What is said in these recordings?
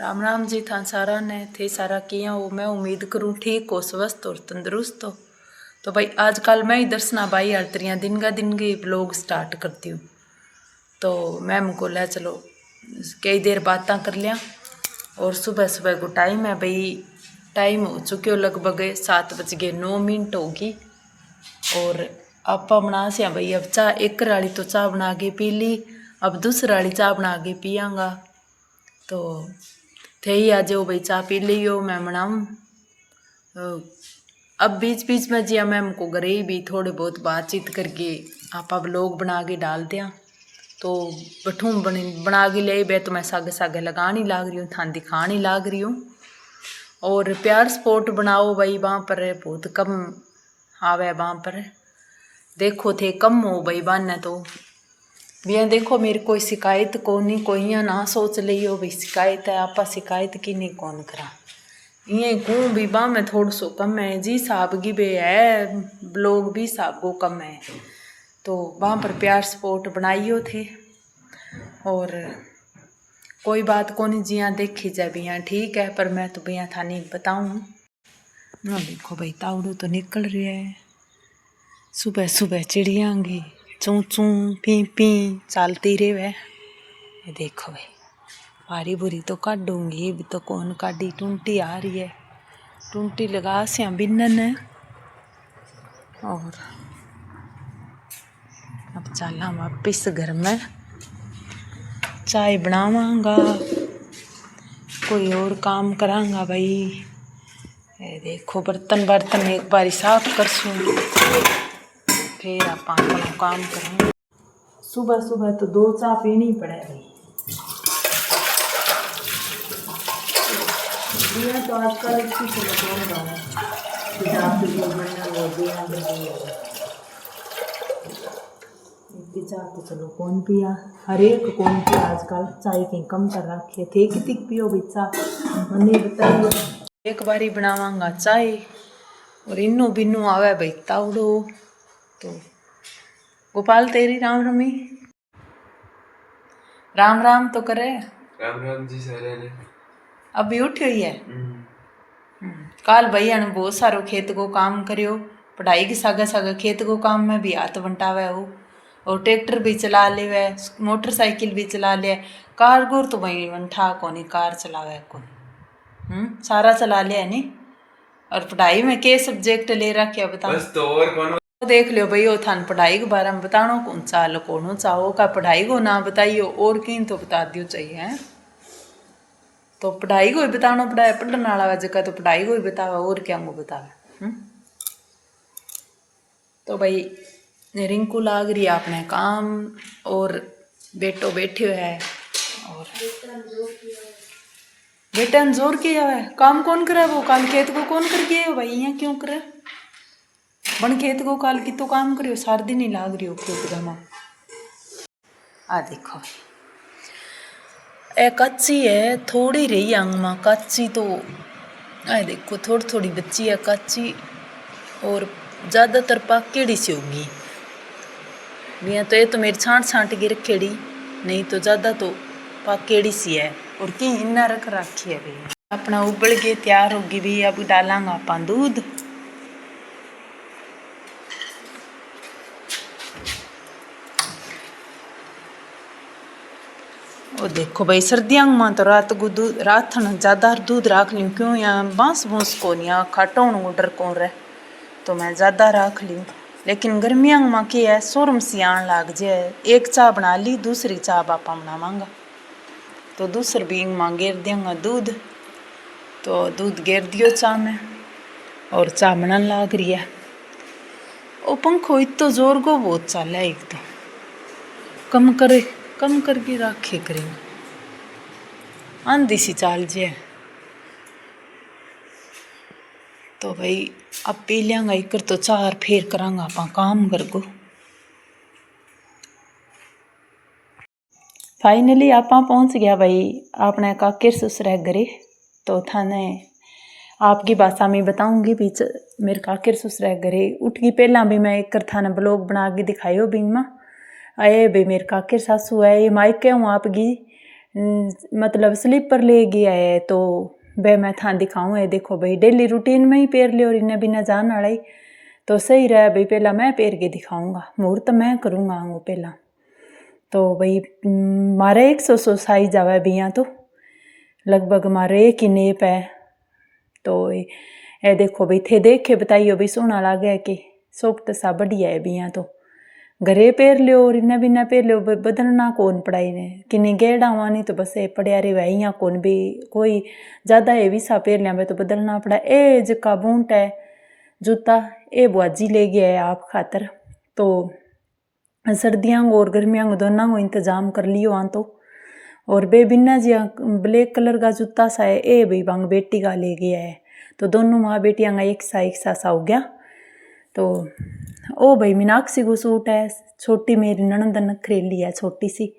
राम राम जी था सारा ने थे सारा किया हो। मैं उम्मीद करूँ ठीक हो, स्वस्थ और तंदुरुस्त हो। तो भाई आजकल मैं ही दर्शना भाई हर दिन के ब्लॉग स्टार्ट करती हूँ। तो मैम को ले चलो कई देर बातें कर लिया। और सुबह सुबह को टाइम है भाई, टाइम हो चुके हो लगभग 7:09 होगी। और आप बना से भाई अब चाह एक वाली तो चाह बना के पी ली, अब दूसरी वाली चाह बना के पियांगा। तो थे ही आ जाओ भाई चाह पी लियो मैं बनाऊँ। अब बीच बीच में जिया मैम को घरे ही भी थोड़े बहुत बातचीत करके आप लोग बना के डाल दिया। तो बठूँ बना के ले बे तो मैं सागे सागे लगानी लाग रही हूँ, थान दिखानी लाग रही हूँ। और प्यार स्पॉट बनाओ भाई वहाँ पर बहुत कम आवे, वहाँ पर देखो थे कम हो भाई बाने। तो भैया देखो मेरी कोई शिकायत को नहीं, कोई यहाँ ना सोच लियो भाई शिकायत है, आपा शिकायत की नहीं कौन करा। ये कहूँ भी बा में थोड़ा सो कम है जी, साहब की बे है ब्लॉग भी साहब को कम है। तो वहाँ पर प्यार स्पॉट बनाइयो थे। और कोई बात को नहीं जिया देखी जाए भैया ठीक है, पर मैं तो भैया था नहीं बताऊँ ना। देखो भाई तावड़ू तो निकल रही है, सुबह सुबह चिड़िया की चूँ चूँ पी पी चलती रहे वह। ये देखो भाई भारी बुरी तो काटूंगी भी तो कौन काटी, टूंटी आ रही है, टूंटी लगा से बिन्नन है। और अब चला वापिस घर में चाय बनावांगा, कोई और काम करांगा भाई। ये देखो बर्तन बर्तन एक बारी साफ करसूँ फिर आप अपना काम करेंगे। सुबह सुबह तो 2 चाय पीनी पड़े भाई। दिया तो आजकल इसी से कौन रहा चाय तो चलो कौन पिया, हर एक कौन पिया आजकल, चाय की कम कर रखे थे कितनी पियो भाई चाय मनी बताइए। एक बारी बनावांगा चाय और इन्नू बिन्नू आवे भाई तावड़ो। तो गोपाल तेरी राम रमी राम राम तो करे। राम राम जी सारे ने अभी उठी हुई है। काल भैया ने बहुत सारो खेत को काम करियो, पढ़ाई के सागे सागे खेत को काम में भी हाथ बंटावे हो। और ट्रैक्टर भी चला ले वे, मोटरसाइकिल भी चला ले, कार गोर तो भाई वंठा कोनी कार चलावे कोनी, सारा चला लिया नहीं। और पढ़ाई में के सब्जेक्ट ले रखे बताओ। बस तो और कौन देख लियो भाई वो थान पढ़ाई के बारे में बतानो कौन चाल कौन चाहो का पढ़ाई को ना बताइयो और किन तो बता दियो चाहिए है। तो पढ़ाई को ही बताना पड़ा, पढ़ने वाला जगह तो पढ़ाई को ही बतावा और क्या को बतावे। तो भाई रिंकू लाग रही है अपने काम और बेटो बैठे है। और बेटा ने जोर किया है, काम कौन करे वो, काल खेत को कौन कर गए हो भाई, यहाँ क्यों करे बन खेत को काल की तो काम करियो, सार दिन ही लाग रही हो खेत घमा। आ देखो ए कच्ची है थोड़ी रही अंग में कच्ची, तो आ देखो थोड़ी थोड़ी बच्ची है कच्ची और ज़्यादातर पाकेड़ी सी होगी भैया। तो ये तो मेरी छांट छांट के रखेड़ी, नहीं तो ज़्यादा तो पाकेड़ी सी है। और की इन्ना रख रखी है भैया। अपना उबल के तैयार होगी भी, अब डालांगा अपन दूध। और देखो भाई सर्दियों में तो रात को दूध रात ज़्यादा दूध रख लूँ, क्यों यहाँ बांस बूंस को नहीं यहाँ खटोन को डर कौन रहे, तो मैं ज़्यादा रख लूँ। लेकिन गर्मियों में क्या है शोरम सी आन लग जाए, एक चाय बना ली दूसरी चाय बापा बनावांगा, तो दूसरी भी माँ गेर देंगे दूध। तो दूध गेर दियो चाय में और चाय बनाने लग रही है। ओ पंखो इतो जोर को बहुत चल है, एक तो कम करके रखे करें आंधी सी चाल जे। तो भाई अब पी लियांगा एक तो चार फेर करांगा आप काम कर गो। फाइनली आप पहुंच गया भाई आपने काकेर ससुर घरे। तो थाने आपकी भाषा में बताऊंगी बीच मेरे काकेर ससुर घरे उठ गई। पहला भी मैं एक थाने ब्लॉग बना के दिखायो बिंग में, आए भाई मेरे काकेर सासू है ये माइक हूँ आपकी मतलब स्लीपर ले गया है। तो बे मैं था दिखाऊँ है, देखो भाई डेली रूटीन में ही पैर ले और इन्हें बिना जान वाला ही तो सही रहा भाई। पहला मैं पैर के दिखाऊंगा, मुहूर्त मैं करूँगा आंगू पहला। तो भाई मारे 100 साइज आवा है बिया, तो लगभग मारे एक ही नेप है। तो ये देखो भाई थे देखे बताइयो भाई सोना लागे कि सॉफ्ट सा बढ़िया है बिया। तो घरे पैर लियो और इन्हें बिना पैर लियो बदलना कौन पड़ाई ने किन्नी गेड़ा हुआ, नहीं तो बस ये पड़िया रे वही यहाँ कौन भी कोई ज़्यादा हेवी सा पैर लिया तो बदलना पड़ा। ए जका बूट है जूता ए बुआजी ले गया है आप खातर। तो सर्दियाँ और गर्मियाँ दोनों को इंतजाम कर लियो वहाँ। तो और बे बिना जी ब्लैक कलर का जूता सा है ए भाई बांग बेटी का ले गया है। तो दोनों माँ बेटियाँ का एक सा हो गया। तो ओ भाई मीनाक्षी को सूट है, छोटी मेरी ननद नखरेली है छोटी सी,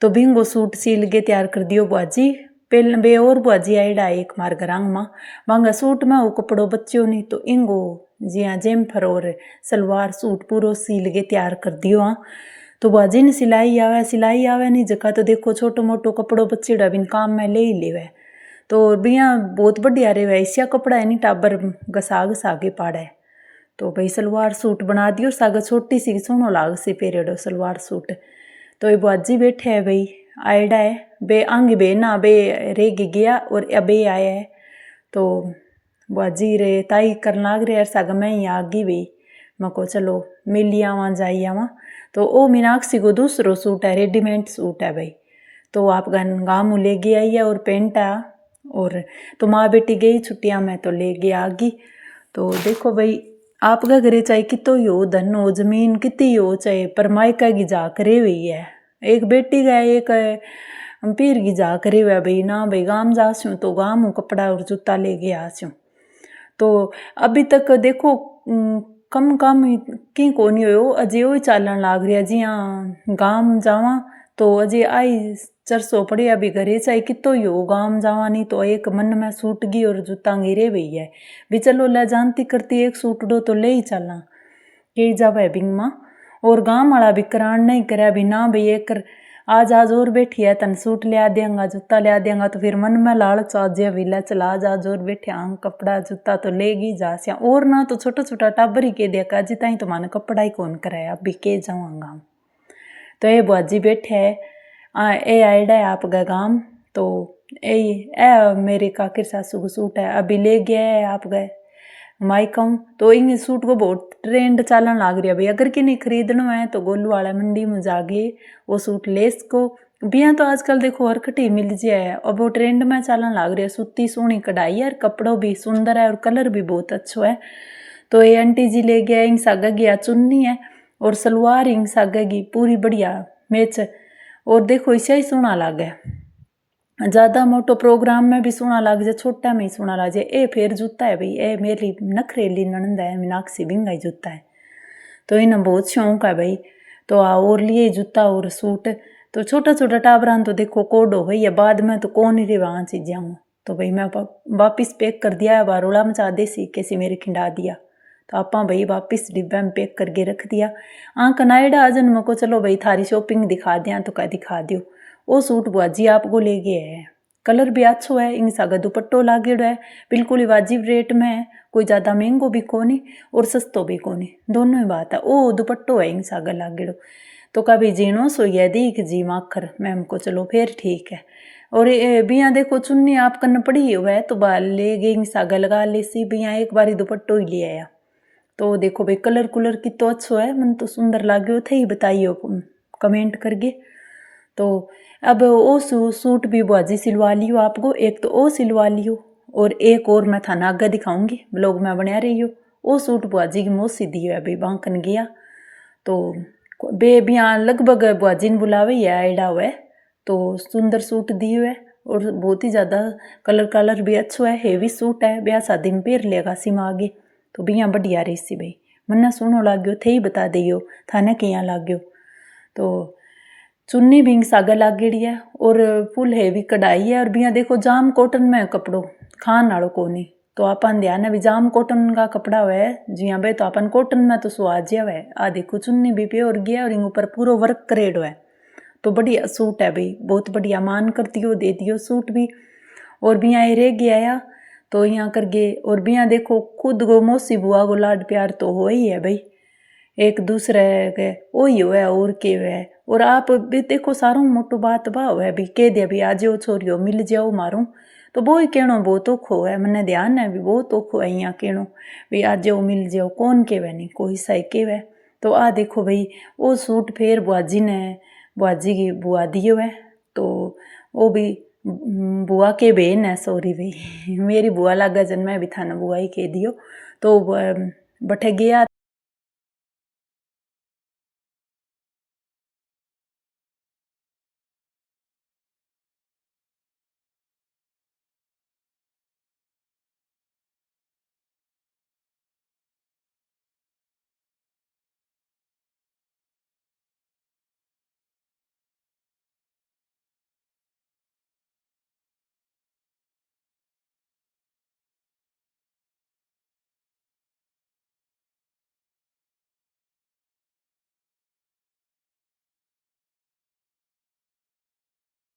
तो बिंगो सूट सील के तैयार कर दियो बुआजी। पहले बे और बुआजी आईडा एक मार घरांग माँ मांगा सूट में वो कपड़ो बच्चों नहीं, तो इंगो जी हाँ जेम्फर और सलवार सूट पूरो सील के तैयार कर दियो। हाँ तो बुआजी ने सिलाई आवे नहीं जका, तो देखो छोटो मोटो कपड़ो बच्चेड़ा बिन काम में ले ही लेवे। तो बिया बहुत बढ़िया रे ऐसा कपड़ा है नहीं टाबर घसा के पाड़ा है। तो भाई सलवार सूट बना दियो साग छोटी सी सोनो लाग से पेरेडो सलवार सूट। तो ये बुआजी बैठे है भाई आयडा है बे आंगे बे ना बे रेग गया और अबे आया है। तो बुआजी रे ताई कर लाग रहे साग मैं ही आगी भाई मको चलो मिली आवा जाई आवा। तो ओ मीनाक्षी को दूसरो सूट है रेडीमेड सूट है भाई। तो आप गाँव ले गई आई है और पेंट है। और तो माँ बेटी गई छुट्टियाँ में तो ले गई आगी। तो देखो भाई आपका घरे चाहे कितो ही हो धन हो जमीन कितनी हो चाहे पर मायका की जा करे हुई है। एक बेटी का एक पीर की जा करे हुआ भाई ना भाई गाँव जा सूँ तो गाँव कपड़ा और जूता ले गया आसूँ। तो अभी तक देखो कम की कोनी हो अजय वो चालन लाग रहा जी। हाँ गाँव जावा तो अजय आई चरसो पड़े अभी घरे चाहे कितो ही हो गाँव जावा नहीं तो एक मन में सूट गई और जूता गिरे हुई है भी चलो ला जानती करती एक सूट दो तो ले ही चलना यही जावा बिंग माँ। और गाँव वाला भी करान नहीं करे भी ना भाई एक आज और बैठी है तन सूट लिया देंगा जूता लिया देंगा, तो फिर मन में लालच आ जाए विला चला आज और बैठे आंग कपड़ा जूता तो लेगी जा सिया। और ना तो छोटा छोटा टाबर ही के देखा जिता ही तो माने कपड़ा ही कौन कराया अभी के जाऊँगा। तो ये बुआजी बैठे है ए आइडा है आप गए गाँव। तो ए मेरे काकिर सासू को सूट है अभी ले गया है आप गए मायकाऊँ। तो इन सूट को बहुत ट्रेंड चालन लाग रहा भाई। अगर कि नहीं खरीदना है तो गोलू वाला मंडी में जागे वो सूट लेस को बिया। तो आजकल देखो हर कटी मिल जाए अब वो ट्रेंड में चालन लाग रहा है। सूती सोहनी कढ़ाई है और कपड़ों भी सुंदर है और कलर भी बहुत अच्छा है। तो ये आंटी जी ले गया इंग सागा गया चुन्नी है और सलवार इंग सागा की पूरी बढ़िया मैच। और देखो इसे ही सोना लागे ज़्यादा मोटो प्रोग्राम में भी सोना लग जाए छोटा में ही सोना लग जाए। ए फिर जूता है भाई ए मेरी नखरेली ननद है मीनाक्षी बिंगा जूता है। तो इन्हें बहुत शौक है भाई। तो और लिए जूता और सूट तो छोटा छोटा टाबरान तो देखो कोड हो गई है बाद में तो कौन ही वहाँ चीज़ें हूँ। तो भाई मैं वापिस पैक कर दिया है बारोला मचा देसी कैसी मेरे खिंडा दिया। तो आप भाई वापिस डिब्बे में पैक करके रख दिया। कनाडा आजन में को चलो भाई थारी शॉपिंग दिखा दिया तो क्या दिखा दियो। वो सूट बुआजी आपको ले गया है कलर भी अच्छो है इन सागा दुपट्टो लागेड़ो है बिल्कुल ही वाजिब रेट में है कोई ज़्यादा महंगो भी कोनी और सस्तो भी कोनी दोनों ही बात है। ओ दुपट्टो है इन सागा लागेड़ो तो कभी जीनो सो ये दीख जी माखर मैम को चलो फिर ठीक है। और बिया देखो चुन्नी आप कन्न पड़ी हुआ है तो बाल ले गई इन सागा लगा ले सी बिया एक बारी दुपट्टो ही ले आया। तो देखो भाई कलर कुलर की तो अच्छो है मन तो सुंदर लागे थे ही बताइयो कमेंट करके। तो अब वो सूट भी बुआजी सिलवा लियो आपको एक तो वो सिलवा लियो और एक और मैं थाना आगे दिखाऊंगी ब्लॉग में बना रही हो। वो सूट बुआजी की मौसी दी है अभी बांकन गया तो बे बिया लगभग बुआजी ने बुलावे ही आइडा हुआ है। तो सुंदर सूट दी हुआ है और बहुत ही ज़्यादा कलर भी अच्छा है हेवी सूट है ब्याह शादी में पेर लेगा सिमा आगे। तो बिया बढ़िया रही सी भाई मन्ना सुनो लाग्यो थे ही बता दियो थाने किया लाग्यो। तो चुन्नी भी सागा लागेड़ी है और फुल हेवी कढ़ाई है और बिया देखो जाम कॉटन में कपड़ो खान आड़ो कोनी। तो अपन ध्यान है भी जाम कॉटन का कपड़ा है जी हाँ भाई तो अपन कॉटन में तो सुहा जिया है आ देखो चुन्नी भी प्योर गया और इन ऊपर पूरा वर्क करेडो है। तो बढ़िया सूट है भाई, बहुत बढ़िया मान करती हो, दे दियो सूट भी। और भी यहाँ रह गया या तो यहाँ कर गए। और भी यहाँ देखो खुद गो मौसी बुआ को लाड प्यार तो हो ही है भाई, एक दूसरे के वही हो है और के है। और आप भी देखो सारों मोटो बात भाव है भी कह दिया भी आ जाओ छोरियो मिल जाओ मारूं, तो वो ही कहनो बहुत औखो है, मैंने ध्यान है भी बहुत औखो है यहाँ कहनो भी आ जाओ मिल जाओ, कौन केवे नहीं कोई सही केवे। तो आ देखो भाई वो सूट फिर बुआजी ने बुआजी की बुआ दियो है, तो वो भी बुआ के बहन है, सॉरी भाई मेरी बुआ लागा जन मैं भी थाना बुआ ही कह दियो। तो बठे गया